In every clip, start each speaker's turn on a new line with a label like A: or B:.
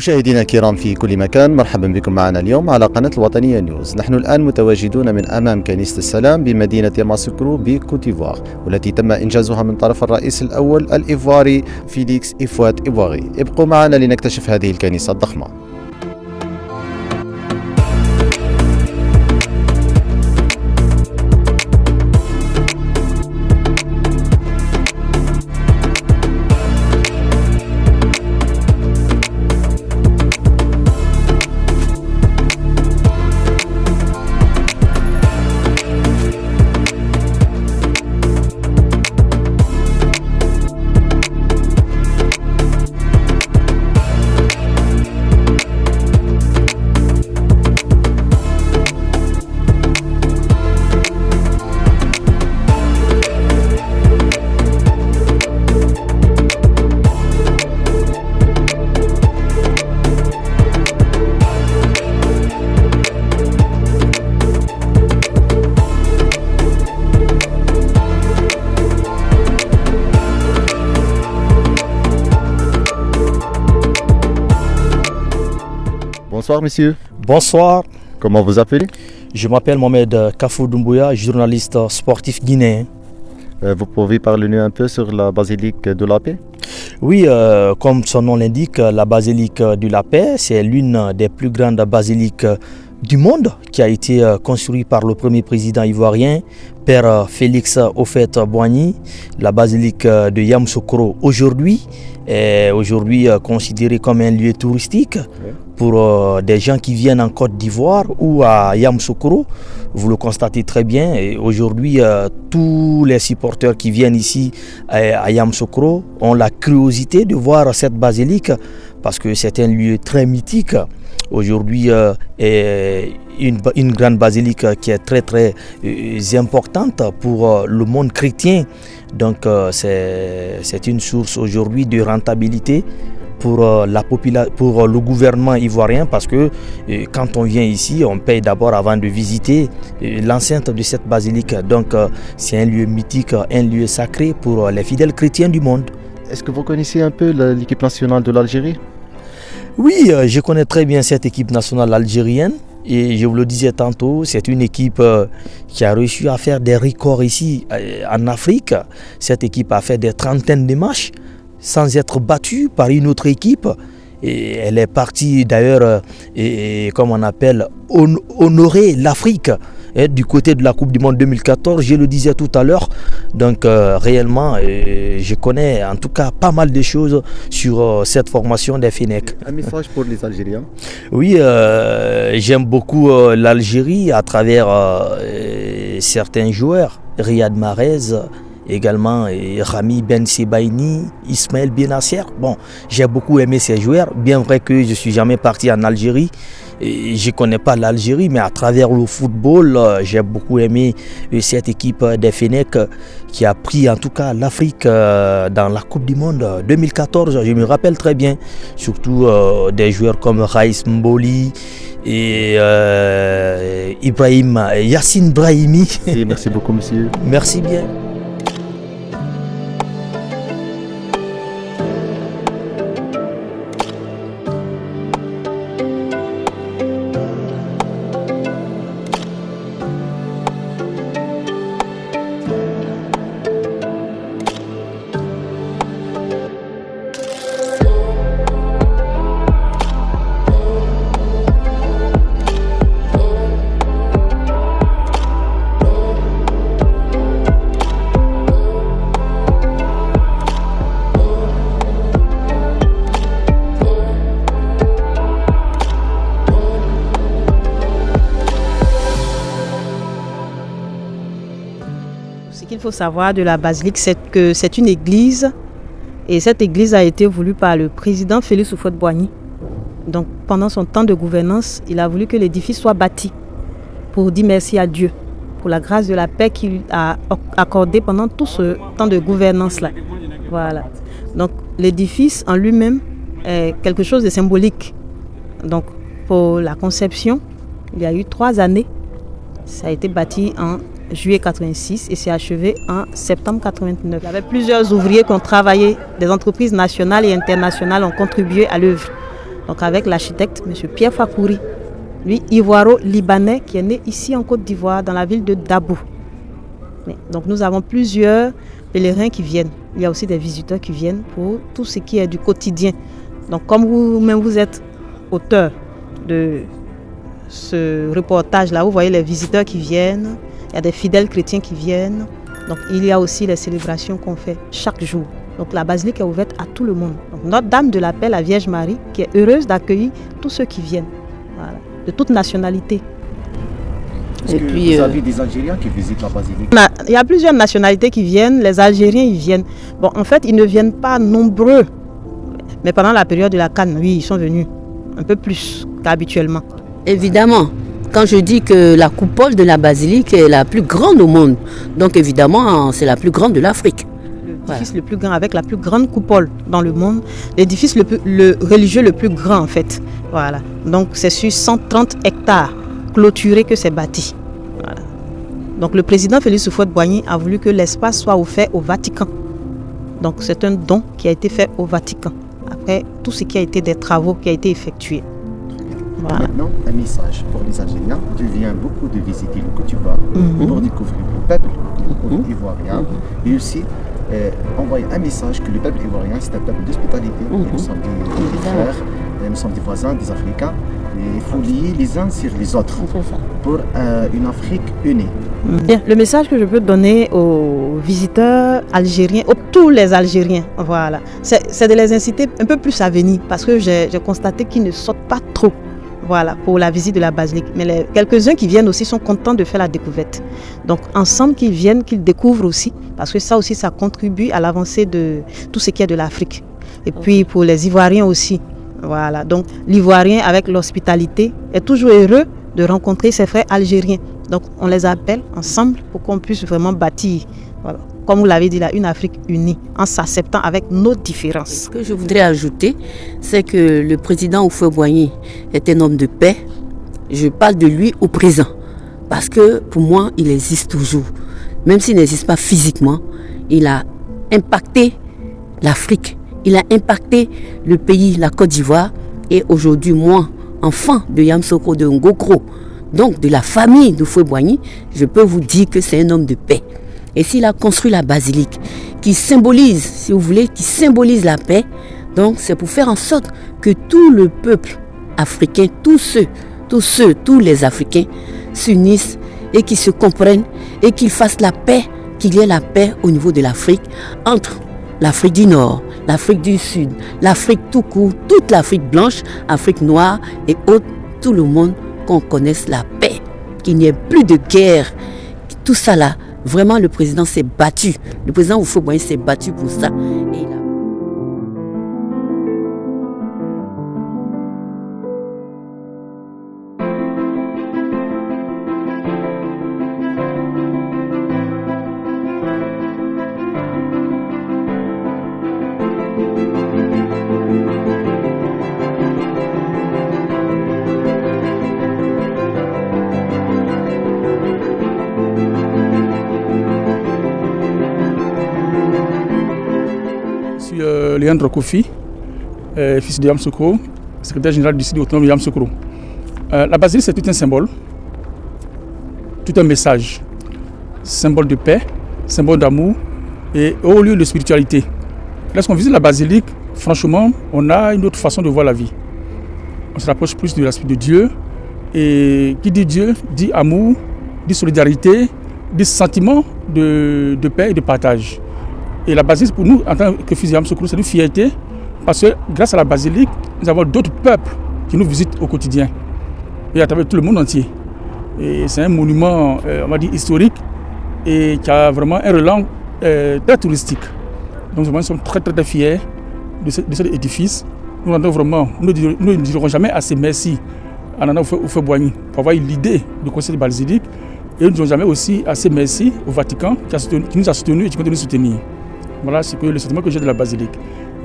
A: مشاهدينا الكرام في كل مكان، مرحبا بكم معنا اليوم على قناة الوطنية نيوز. نحن الآن متواجدون من أمام كنيسة السلام بمدينة ياماسوكرو بكوتيفوار، والتي تم إنجازها من طرف الرئيس الأول الإيفواري فيليكس إيفواد-إيفواري. ابقوا معنا لنكتشف هذه الكنيسة الضخمة. Bonsoir monsieur.
B: Bonsoir.
A: Comment vous appelez?
B: Je m'appelle Mohamed Kafou Doumbouya, journaliste sportif guinéen.
A: Vous pouvez parler un peu sur la basilique de la Paix?
B: Oui, comme son nom l'indique, la basilique de la Paix, c'est l'une des plus grandes basiliques du monde qui a été construite par le premier président ivoirien, Père Félix Houphouët-Boigny. La basilique de Yamoussoukro aujourd'hui est considérée comme un lieu touristique pour des gens qui viennent en Côte d'Ivoire ou à Yamoussoukro. Vous le constatez très bien. Et aujourd'hui, tous les supporters qui viennent ici à Yamoussoukro ont la curiosité de voir cette basilique parce que c'est un lieu très mythique. Aujourd'hui, une grande basilique qui est très très importante pour le monde chrétien. Donc c'est une source aujourd'hui de rentabilité pour le gouvernement ivoirien, parce que quand on vient ici, on paye d'abord avant de visiter l'enceinte de cette basilique. Donc c'est un lieu mythique, un lieu sacré pour les fidèles chrétiens du monde.
A: Est-ce que vous connaissez un peu l'équipe nationale de l'Algérie?
B: Oui, je connais très bien cette équipe nationale algérienne. Et je vous le disais tantôt, c'est une équipe qui a réussi à faire des records ici en Afrique. Cette équipe a fait des trentaines de matchs sans être battue par une autre équipe. Et elle est partie d'ailleurs, comme on appelle, honorer l'Afrique du côté de la Coupe du Monde 2014, je le disais tout à l'heure. Donc réellement, je connais en tout cas pas mal de choses sur cette formation des FENEC.
A: Un message pour les Algériens?
B: Oui, j'aime beaucoup l'Algérie à travers certains joueurs, Riyad Mahrez, également Rami Ben Sebaini, Ismaël Benasser. Bon, j'ai beaucoup aimé ces joueurs, bien vrai que je ne suis jamais parti en Algérie. Et je ne connais pas l'Algérie, mais à travers le football, j'ai beaucoup aimé cette équipe des FENEC qui a pris en tout cas l'Afrique dans la Coupe du Monde 2014. Je me rappelle très bien, surtout des joueurs comme Raïs Mboli et Yassine Brahimi.
A: Merci beaucoup monsieur.
B: Merci bien.
C: Ce qu'il faut savoir de la basilique, c'est que c'est une église, et cette église a été voulue par le président Félix Houphouët-Boigny. Donc pendant son temps de gouvernance, il a voulu que l'édifice soit bâti pour dire merci à Dieu pour la grâce de la paix qu'il a accordée pendant tout ce temps de gouvernance-là. Voilà. Donc l'édifice en lui-même est quelque chose de symbolique. Donc pour la conception, il y a eu 3 années. Ça a été bâti en juillet 86 et s'est achevé en septembre 89. Il y avait plusieurs ouvriers qui ont travaillé, des entreprises nationales et internationales ont contribué à l'œuvre. Donc avec l'architecte M. Pierre Fakouri, lui ivoiro-libanais qui est né ici en Côte d'Ivoire dans la ville de Dabou. Donc nous avons plusieurs pèlerins qui viennent. Il y a aussi des visiteurs qui viennent pour tout ce qui est du quotidien. Donc comme vous-même vous êtes auteur de ce reportage-là, vous voyez les visiteurs qui viennent, il y a des fidèles chrétiens qui viennent. Donc il y a aussi les célébrations qu'on fait chaque jour. Donc la basilique est ouverte à tout le monde. Donc Notre-Dame de la Paix, la Vierge Marie, qui est heureuse d'accueillir tous ceux qui viennent, voilà, de toute nationalité.
A: Est-ce que vous avez des Algériens qui visitent la basilique?
C: Il y a plusieurs nationalités qui viennent. Les Algériens, ils viennent. Bon, en fait, ils ne viennent pas nombreux. Mais pendant la période de la Cannes, oui, ils sont venus un peu plus qu'habituellement.
D: Évidemment, quand je dis que la coupole de la basilique est la plus grande au monde, donc évidemment, c'est la plus grande de l'Afrique.
C: L'édifice le plus grand, avec la plus grande coupole dans le monde. L'édifice le religieux le plus grand, en fait. Voilà. Donc, c'est sur 130 hectares clôturés que c'est bâti. Voilà. Donc, le président Félix Houphouët-Boigny a voulu que l'espace soit offert au Vatican. Donc, c'est un don qui a été fait au Vatican. Après, tout ce qui a été des travaux qui a été effectué. Voilà.
A: Maintenant, un message pour les Algériens. Tu viens beaucoup de visiter le Côte d'Ivoire pour découvrir le peuple ivoirien et aussi envoyer un message que le peuple ivoirien, c'est un peuple d'hospitalité. Nous sommes des frères, nous sommes des voisins, des Africains. Et il faut lier les uns sur les autres pour une Afrique unie.
C: Bien, le message que je peux donner aux visiteurs algériens, tous les Algériens, voilà, c'est de les inciter un peu plus à venir parce que j'ai constaté qu'ils ne sortent pas trop. Voilà, pour la visite de la basilique. Mais quelques-uns qui viennent aussi sont contents de faire la découverte. Donc ensemble qu'ils viennent, qu'ils découvrent aussi, parce que ça aussi, ça contribue à l'avancée de tout ce qui est de l'Afrique. Et puis pour les Ivoiriens aussi. Voilà, donc l'Ivoirien avec l'hospitalité est toujours heureux de rencontrer ses frères algériens. Donc on les appelle ensemble pour qu'on puisse vraiment bâtir, voilà, comme vous l'avez dit là, une Afrique unie en s'acceptant avec nos différences.
D: Ce que je voudrais ajouter, c'est que le président Houphouët-Boigny est un homme de paix. Je parle de lui au présent parce que pour moi, il existe toujours. Même s'il n'existe pas physiquement, il a impacté l'Afrique. Il a impacté le pays, la Côte d'Ivoire. Et aujourd'hui, moi, enfant de Yamoussoukro, de Ngokro, donc de la famille de Houphouët-Boigny, je peux vous dire que c'est un homme de paix. Et s'il a construit la basilique, qui symbolise, si vous voulez, qui symbolise la paix, donc c'est pour faire en sorte que tout le peuple africain, tous les Africains s'unissent et qu'ils se comprennent et qu'ils fassent la paix, qu'il y ait la paix au niveau de l'Afrique, entre l'Afrique du Nord, l'Afrique du Sud, l'Afrique tout court, toute l'Afrique blanche, Afrique noire et autres, tout le monde, qu'on connaisse la paix, qu'il n'y ait plus de guerre, tout ça là. Vraiment, le président s'est battu. Le président Houphouët-Boigny s'est battu pour ça. Et il a...
E: Leandro Kofi, fils de Yamoussoukro, secrétaire général du sud autonome de Yamoussoukro. La basilique, c'est tout un symbole, tout un message, symbole de paix, symbole d'amour et haut lieu de spiritualité. Lorsqu'on visite la basilique, franchement, on a une autre façon de voir la vie. On se rapproche plus de l'aspect de Dieu. Et qui dit Dieu, dit amour, dit solidarité, dit sentiment de paix et de partage. Et la basilique, pour nous, en tant que fils de Yamoussoukro, c'est une fierté parce que grâce à la basilique, nous avons d'autres peuples qui nous visitent au quotidien et à travers tout le monde entier. Et c'est un monument, on va dire, historique et qui a vraiment un relan très touristique. Donc nous sommes très très fiers de cet édifice. Nous ne dirons jamais assez merci à Nana Houphouët-Boigny pour avoir eu l'idée de construire la basilique. Et nous ne dirons jamais aussi assez merci au Vatican qui nous a soutenus et qui continue de nous soutenir. Voilà ce que le sentiment que j'ai de la basilique.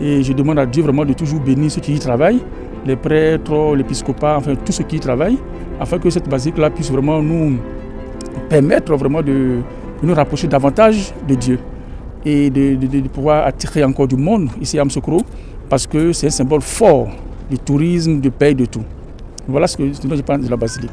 E: Et je demande à Dieu vraiment de toujours bénir ceux qui y travaillent, les prêtres, l'épiscopat, enfin tous ceux qui y travaillent, afin que cette basilique-là puisse vraiment nous permettre vraiment de nous rapprocher davantage de Dieu et de pouvoir attirer encore du monde ici à Yamoussoukro, parce que c'est un symbole fort du tourisme, de paix, de tout. Voilà ce dont je parle de la basilique.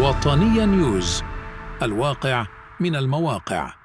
F: وطنيا نيوز، الواقع من المواقع.